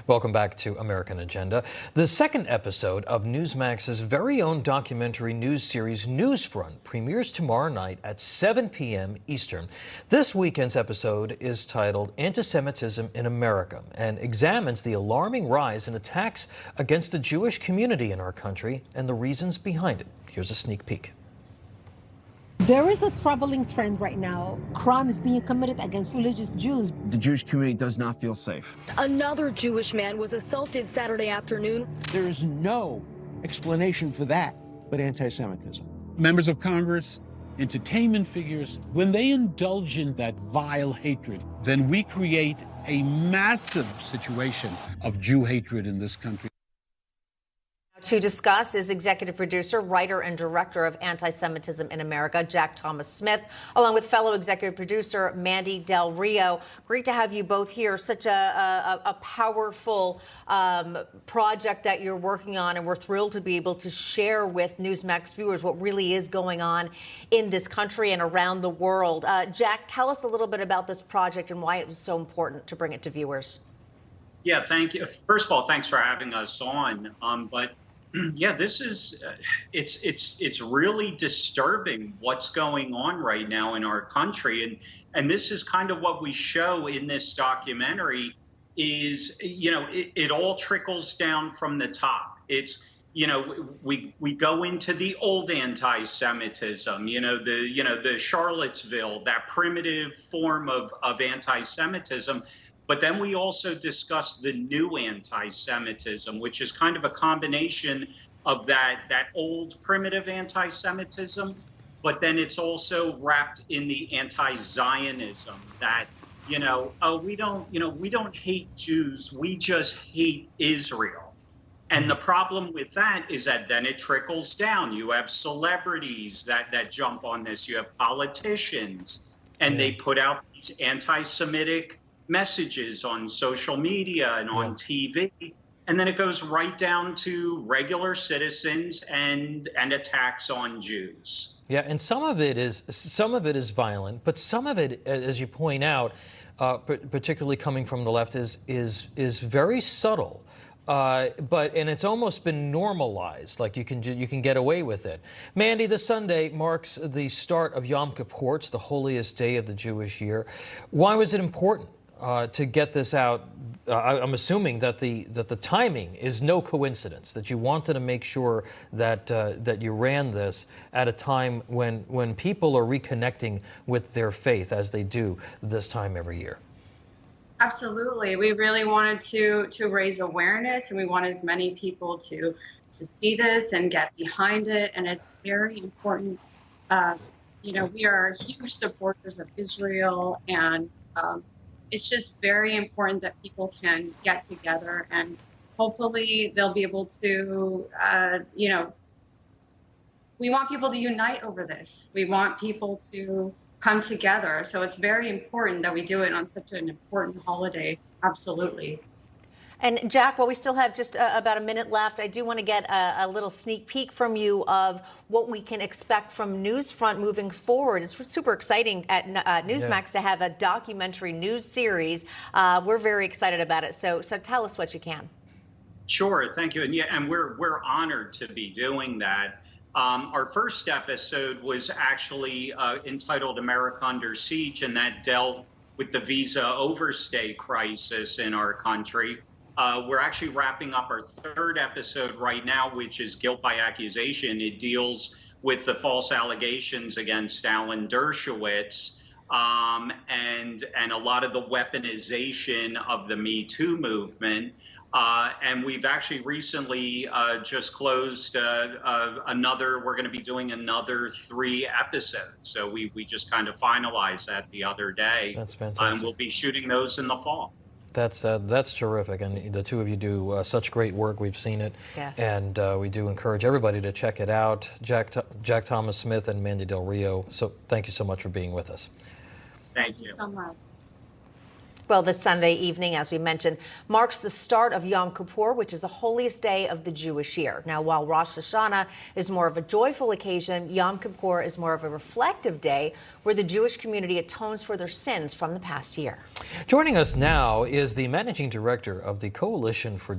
Welcome back to American Agenda. The second episode of NEWSMAX's very own documentary news series, NEWSFRONT, premieres tomorrow night at 7 p.m. Eastern. This weekend's episode is titled Antisemitism in America and examines the alarming rise in attacks against the Jewish community in our country and the reasons behind it. Here's a sneak peek. There is a troubling trend right now. Crimes being committed against religious Jews. The Jewish community does not feel safe. Another Jewish man was assaulted Saturday afternoon. There is no explanation for that but anti-Semitism. Members of Congress, entertainment figures, when they indulge in that vile hatred, then we create a massive situation of Jew hatred in this country. To discuss is executive producer, writer, and director of Antisemitism in America, Jack Thomas Smith, along with fellow executive producer, Mandy Del Rio. Great to have you both here. Such a powerful project that you're working on, and we're thrilled to be able to share with NEWSMAX viewers what really is going on in this country and around the world. Jack, tell us a little bit about this project and why it was so important to bring it to viewers. Yeah, thank you. First of all, thanks for having us on. Yeah, this is, it's really disturbing what's going on right now in our country. And this is kind of what we show in this documentary is, you know, it all trickles down from the top. It's, you know, we go into the old anti-Semitism, the Charlottesville, that primitive form of anti-Semitism. But then we also discuss the new anti-Semitism, which is kind of a combination of that old primitive anti-Semitism, but then it's also wrapped in the anti-Zionism that, we don't hate Jews, we just hate Israel. And the problem with that is that then it trickles down. You have celebrities that jump on this, you have politicians, and they put out these anti-Semitic messages on social media and on TV, and then it goes right down to regular citizens and attacks on Jews. Yeah, and some of it is violent, but some of it, as you point out, particularly coming from the left, is very subtle. And it's almost been normalized, like you can get away with it. Mandy, this Sunday marks the start of Yom Kippur, it's the holiest day of the Jewish year. Why was it important to get this out? I'm assuming that the timing is no coincidence, that you wanted to make sure that you ran this at a time when people are reconnecting with their faith, as they do this time every year. Absolutely. We really wanted to raise awareness, and we want as many people to see this and get behind it. And it's very important. We are huge supporters of Israel, and it's just very important that people can get together, and hopefully they'll be able to, we want people to unite over this. We want people to come together. So it's very important that we do it on such an important holiday. Absolutely. And Jack, while we still have just about a minute left, I do want to get a little sneak peek from you of what we can expect from NEWSFRONT moving forward. It's super exciting at NEWSMAX to have a documentary news series. We're very excited about it. So tell us what you can. Sure, thank you. And we're honored to be doing that. Our first episode was actually entitled America Under Siege, and that dealt with the visa overstay crisis in our country. We're actually wrapping up our third episode right now, which is Guilt by Accusation. It deals with the false allegations against Alan Dershowitz and a lot of the weaponization of the Me Too movement. And we've actually recently just closed we're going to be doing another 3 episodes. So we just kind of finalized that the other day. That's fantastic. And we'll be shooting those in the fall. That's terrific, and the two of you do such great work. We've seen it, yes. And we do encourage everybody to check it out. Jack Thomas Smith and Mandy Del Rio. So thank you so much for being with us. Thank you so much. Well, this Sunday evening, as we mentioned, marks the start of Yom Kippur, which is the holiest day of the Jewish year. Now, while Rosh Hashanah is more of a joyful occasion, Yom Kippur is more of a reflective day where the Jewish community atones for their sins from the past year. Joining us now is the managing director of the Coalition for